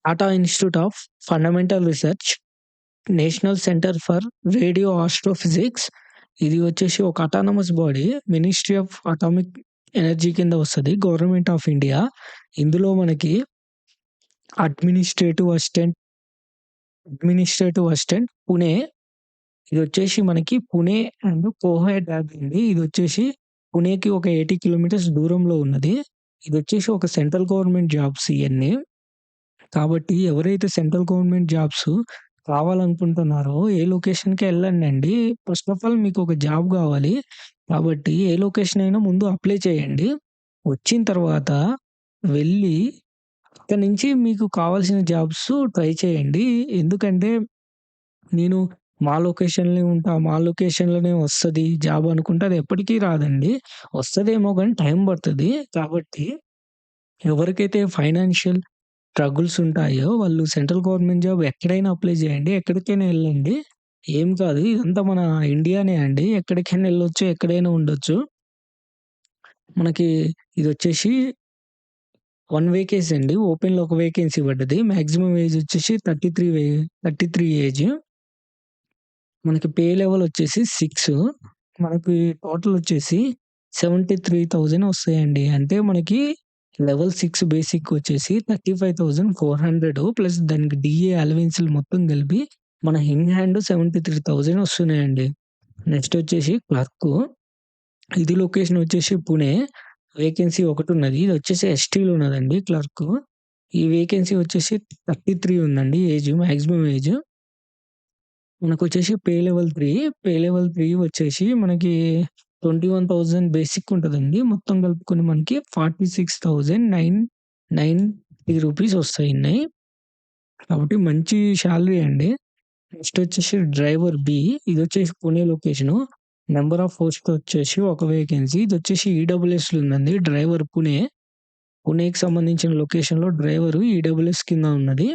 Tata institute of fundamental research, national centre for radio astrophysics. ఇది వచ్చేసి ఒక autonomous body. Ministry of atomic energy కింద వస్తది. Government of India. ఇందులో మనకి అడ్మినిస్ట్రేటివ్ అసిస్టెంట్ పుణె. ఇదొచ్చేసి మనకి పుణె అండ్ కోహెడాగ్ అండి. ఇదొచ్చేసి పుణెకి ఒక 80 కిలోమీటర్స్ దూరంలో ఉన్నది. ఇదొచ్చేసి ఒక సెంట్రల్ గవర్నమెంట్ జాబ్స్ ఇయన్నీ. కాబట్టి ఎవరైతే సెంట్రల్ గవర్నమెంట్ జాబ్స్ కావాలనుకుంటున్నారో ఏ లొకేషన్‌కి ఎళ్ళండండి. ఫస్ట్ ఆఫ్ ఆల్ మీకొక జాబ్ గావాలి. కాబట్టి ఏ లొకేషన్ అయినా ముందు అప్లై చేయండి. వచ్చిన తర్వాత వెళ్ళి అక్కడి నుంచి మీకు కావాల్సిన జాబ్స్ ట్రై చేయండి. ఎందుకంటే నేను మా లొకేషన్‌లోనే ఉంటా, మా లొకేషన్‌లోనే వస్తది జాబ్ అనుకుంటే అది ఎప్పటికీ రాదండి. వస్తదేమో గానీ టైం పడతది. కాబట్టి ఎవరికైతే ఫైనాన్షియల్ స్ట్రగుల్స్ ఉంటాయో వాళ్ళు సెంట్రల్ గవర్నమెంట్ జాబ్ ఎక్కడైనా అప్లై చేయండి. ఎక్కడికైనా ఎళ్ళండి. ఏం కాదు. ఇదంతా మన ఇండియానే అండి. ఎక్కడికైనా ఎళ్ళొచ్చు. ఎక్కడైనా ఉండొచ్చు. మనకి ఇదొచ్చేసి 1 వేకెన్సీ అండి. ఓపెన్‌లో ఒక వేకెన్సీ పడ్డది. మాక్సిమం ఏజ్ వచ్చేసి 33 ఏజ్. మనకి పే లెవెల్ వచ్చేసి 6. మనకి టోటల్ వచ్చేసి 73,000 వస్తాయండి. అంటే మనకి లెవెల్ 6 బేసిక్ వచ్చేసి 35,400 ప్లస్ దానికి డీఏ అలవెన్స్‌లు మొత్తం కలిపి మన ఇన్ హ్యాండ్ 73,000 వస్తున్నాయండి. నెక్స్ట్ వచ్చేసి క్లర్కు. ఇది లొకేషన్ వచ్చేసి పుణె. వేకెన్సీ ఒకటున్నది. ఇది వచ్చేసి ఎస్టీలో ఉన్నదండి క్లర్కు. ఈ వేకెన్సీ వచ్చేసి 33 ఉందండి ఏజ్. Maximum age. మనకొచ్చేసి పే లెవెల్ 3. పే లెవెల్ 3 వచ్చేసి మనకి 21,000 బేసిక్ ఉంటదండి. మొత్తం కలుపుకొని మనకి 46,990 రూపీస్ వస్తాయిన్నాయి. కాబట్టి మంచి సాలరీ అండి. నెక్స్ట్ వచ్చేసి డ్రైవర్ బి. ఇదొచ్చేసి Pune location. Number of post వచ్చేసి ఒక వేకెన్సీ. ఇదొచ్చేసి ఈడబ్ల్యూఎస్‌లో ఉందండి. డ్రైవర్ పుణె. పుణెకి సంబంధించిన లొకేషన్‌లో డ్రైవరు ఈడబ్ల్యూఎస్ కింద ఉన్నది.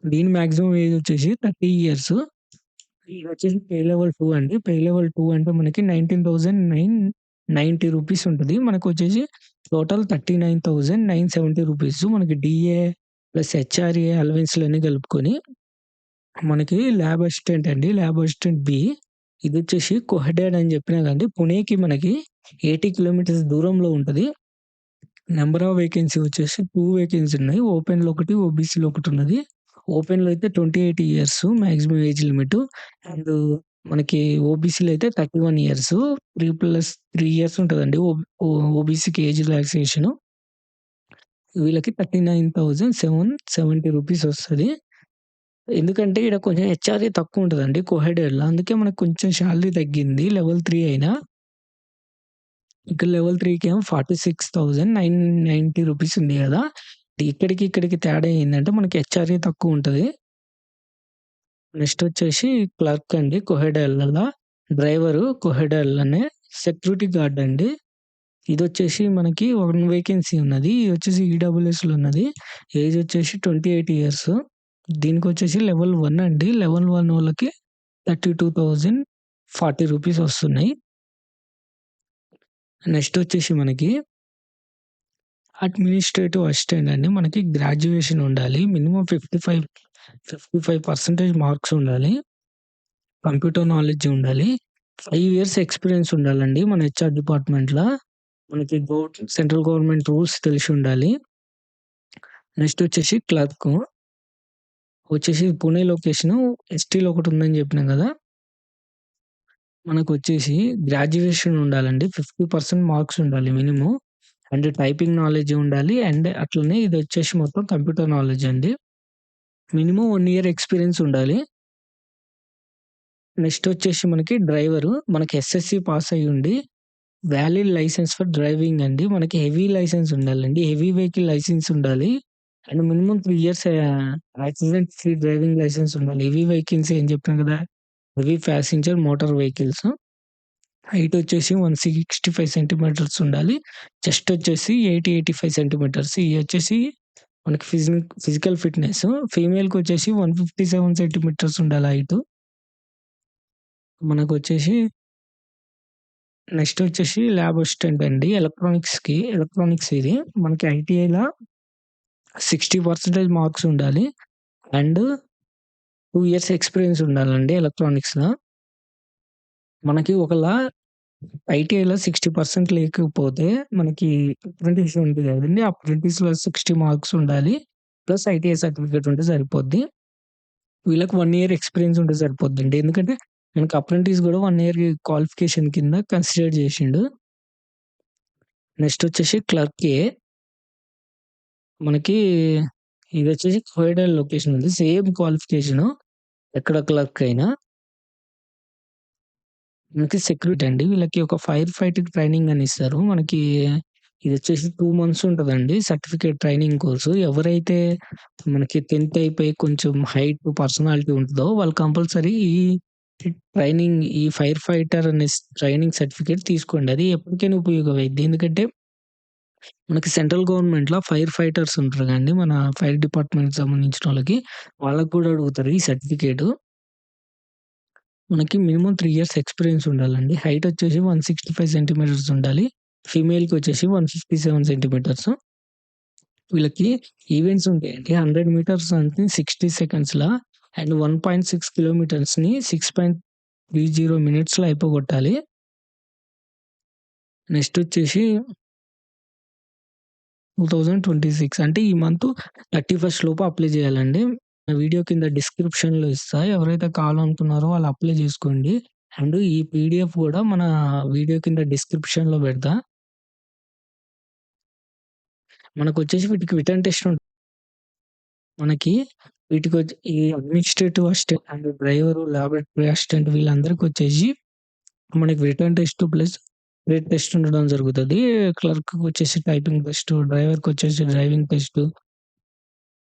దీని మాక్సిమం ఏజ్ వచ్చేసి 30 ఇయర్స్. ఇదొచ్చేసి పే లెవెల్ 2 అండి. పే లెవెల్ 2 అంటే మనకి 19,990 రూపీస్ ఉంటది. మనకొచ్చేసి టోటల్ 39,970 రూపీస్. మనకి డీఏ ప్లస్ హెచ్ఆర్ఏ అలవెన్స్‌లన్నీ కలుపుకొని మనకి ల్యాబ్ అసిస్టెంట్ అండి. Lab assistant B. ఇదొచ్చేసి కోహెడాడ్ అని చెప్పినా కదండీ. పుణెకి మనకి 80 కిలోమీటర్స్ దూరంలో ఉంటది. నంబర్ ఆఫ్ వేకెన్సీ వచ్చేసి 2 వేకెన్సీ ఉన్నాయి. ఓపెన్‌లో ఒకటి, ఓబీసీలో ఒకటున్నది. ఓపెన్‌లో అయితే 28 years maximum age limit. And మనకి ఓబీసీలో అయితే 31 ఇయర్స్. 3+3 ఇయర్స్ ఉంటదండి. ఓబీసీకి ఏజ్ రిలాక్సేషన్. వీళ్ళకి 39,770 రూపీస్ వస్తది. ఎందుకంటే ఈడ కొంచెం హెచ్ఆర్ఏ తక్కువ ఉంటదండి కోహెడేడ్‌లో. అందుకే మనకు కొంచెం సాలరీ తగ్గింది. లెవెల్ 3 అయినా. ఇక్కడ లెవెల్ 3కేమో 46,990 రూపీస్ ఉంది గదా! ఇక్కడికి, ఇక్కడికి తేడా ఏందంటే మనకి హెచ్ఆర్ఏ తక్కువుంటది. నెక్స్ట్ వచ్చేసి క్లర్క్ అండి కోహెడేళ్లలో. డ్రైవరు కోహెడేల్లోనే. సెక్యూరిటీ గార్డ్ అండి. ఇదొచ్చేసి మనకి 1 వేకెన్సీ ఉన్నది. ఇది వచ్చేసి ఈడబ్ల్యూఎస్‌లో ఉన్నది. ఏజ్ వచ్చేసి 28 ఇయర్స్. దీనికొచ్చేసి లెవెల్ 1 అండి. లెవెల్ 1 వాళ్ళకి 32,040 రూపీస్ వస్తున్నాయి. నెక్స్ట్ వచ్చేసి మనకి అడ్మినిస్ట్రేటివ్ అసిస్టెంట్ అండి. మనకి గ్రాడ్యుయేషన్ ఉండాలి. మినిమమ్ 55% మార్క్స్ ఉండాలి. కంప్యూటర్ నాలెడ్జ్ ఉండాలి. 5 ఇయర్స్ ఎక్స్‌పీరియన్స్ ఉండాలండి మన హెచ్ఆర్ డిపార్ట్‌మెంట్‌ల. మనకి సెంట్రల్ గవర్నమెంట్ రూల్స్ తెలిసుండాలి. నెక్స్ట్ వచ్చేసి క్లర్కు. వచ్చేసి పుణె లొకేషను ఎస్టీలో ఒకటుందని చెప్పినా గదా! మనకొచ్చేసి గ్రాడ్యుయేషన్ ఉండాలండి. 50% మార్క్స్ ఉండాలి మినిమమ్. అండ్ టైపింగ్ నాలెడ్జ్ ఉండాలి. అండ్ అట్లనే ఇదొచ్చేసి మొత్తం కంప్యూటర్ నాలెడ్జ్ అండి. మినిమమ్ 1 ఇయర్ ఎక్స్‌పీరియన్స్ ఉండాలి. నెక్స్ట్ వచ్చేసి మనకి డ్రైవరు. మనకి ఎస్ఎస్‌సి పాస్ అయ్యుండి వాలిడ్ లైసెన్స్ ఫర్ డ్రైవింగ్ అండి. మనకి హెవీ లైసెన్స్ ఉండాలండి. హెవీ వెహికల్ లైసెన్స్ ఉండాలి. And minimum 3 years accident free driving license ఉండాలి. హెవీ వెహికల్స్ ఏం చెప్పాను కదా! Heavy passenger motor vehicles. Height వచ్చేసి 165 సెంటీమీటర్స్ ఉండాలి. చెస్ట్ వచ్చేసి 85 సెంటీమీటర్స్. ఇయి వచ్చేసి మనకి ఫిజికల్ ఫిట్‌నెస్. ఫీమేల్‌కొచ్చేసి 157 సెంటీమీటర్స్ ఉండాలి హైటు. మనకొచ్చేసి నెక్స్ట్ వచ్చేసి ల్యాబ్ అసిస్టెంట్ అండి. ఎలక్ట్రానిక్స్ ఇది. మనకి ఐటీఐలా 60% మార్క్స్ ఉండాలి. అండ్ 2 ఇయర్స్ ఎక్స్‌పీరియన్స్ ఉండాలండి ఎలక్ట్రానిక్స్‌లో. మనకి ఒకళ ఐటీఐలో 60% లేకపోతే మనకి అప్రెంటిస్ ఉంటది కదండీ! అప్రెంటిస్‌లో 60 మార్క్స్ ఉండాలి. ప్లస్ ఐటీఐ సర్టిఫికేట్ ఉంటే సరిపోద్ది. వీళ్ళకి 1 ఇయర్ ఎక్స్‌పీరియన్స్ ఉంటే సరిపోద్దండి. ఎందుకంటే మనకి అప్రెంటిస్ గూడా 1 ఇయర్ క్వాలిఫికేషన్ కింద కన్సిడర్ జేషిండు. నెక్స్ట్ వచ్చేసి క్లర్క్ ఏ. మనకి ఇదొచ్చేసి కోయిడల్ లొకేషన్ ఉంది. సేమ్ క్వాలిఫికేషను ఎక్కడ క్లర్క్ అయినా. మనకి సెక్యూరిటీ అండి. వీళ్ళకి ఒక ఫైర్ ఫైటింగ్ ట్రైనింగ్ అని ఇస్తారు. మనకి ఇదొచ్చేసి 2 మంత్స్ ఉంటదండి. Certificate training course. ఎవరైతే మనకి 10థ్ అయిపోయి కొంచెం హైట్, పర్సనాలిటీ ఉంటదో వాళ్ళు కంపల్సరీ ఈ ట్రైనింగ్ ఈ ఫైర్ ఫైటర్ అనే ట్రైనింగ్ సర్టిఫికేట్ తీసుకోండి. అది ఎప్పటికైనా ఉపయోగమైద్ది. ఎందుకంటే మనకి సెంట్రల్ గవర్నమెంట్‌లో ఫైర్ ఫైటర్స్ ఉంటారు కదండీ! మన ఫైర్ డిపార్ట్‌మెంట్‌కి సంబంధించినోళ్ళకి. వాళ్ళకి కూడా అడుగుతారు ఈ సర్టిఫికేటు. మనకి మినిమమ్ 3 ఇయర్స్ ఎక్స్‌పీరియన్స్ ఉండాలండి. హైట్ వచ్చేసి 165 సెంటీమీటర్స్ ఉండాలి. ఫీమేల్‌కొచ్చేసి 157 సెంటీమీటర్స్. వీళ్ళకి ఈవెంట్స్ ఉంటాయండి. 100 మీటర్స్ అంటే 60 సెకండ్స్‌ల అండ్ 1.6 కిలోమీటర్స్‌ని 6.30 మినిట్స్‌లో అయిపోగొట్టాలి. నెక్స్ట్ వచ్చేసి 2026 అంటే ఈ మంత్ 31 లోపు అప్లై చేయాలండి. వీడియో కింద డిస్క్రిప్షన్‌లో ఇస్తా. ఎవరైతే కావాలనుకున్నారో వాళ్ళు అప్లై చేసుకోండి. అండ్ ఈ పీడీఎఫ్ గూడా మన వీడియో కింద డిస్క్రిప్షన్‌లో పెడతా. మనకొచ్చేసి వీటికి రిటన్ టెస్ట్ మనకి ఈ administrative assistant and driver, laboratory assistant వీళ్ళందరికొచ్చేసి మనకి written test plus trade test ఉండడం జరుగుతది. క్లర్క్‌కొచ్చేసి టైపింగ్ టెస్ట్, డ్రైవర్‌కొచ్చేసి డ్రైవింగ్ టెస్ట్,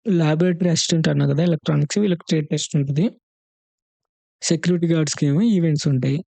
లాబొరేటరీ అసిస్టెంట్ అన్నా గదా! ఎలక్ట్రానిక్స్ వీళ్ళకి ట్రేడ్ టెస్ట్ ఉంటది. సెక్యూరిటీ గార్డ్స్‌కేమో ఈవెంట్స్ ఉంటాయి.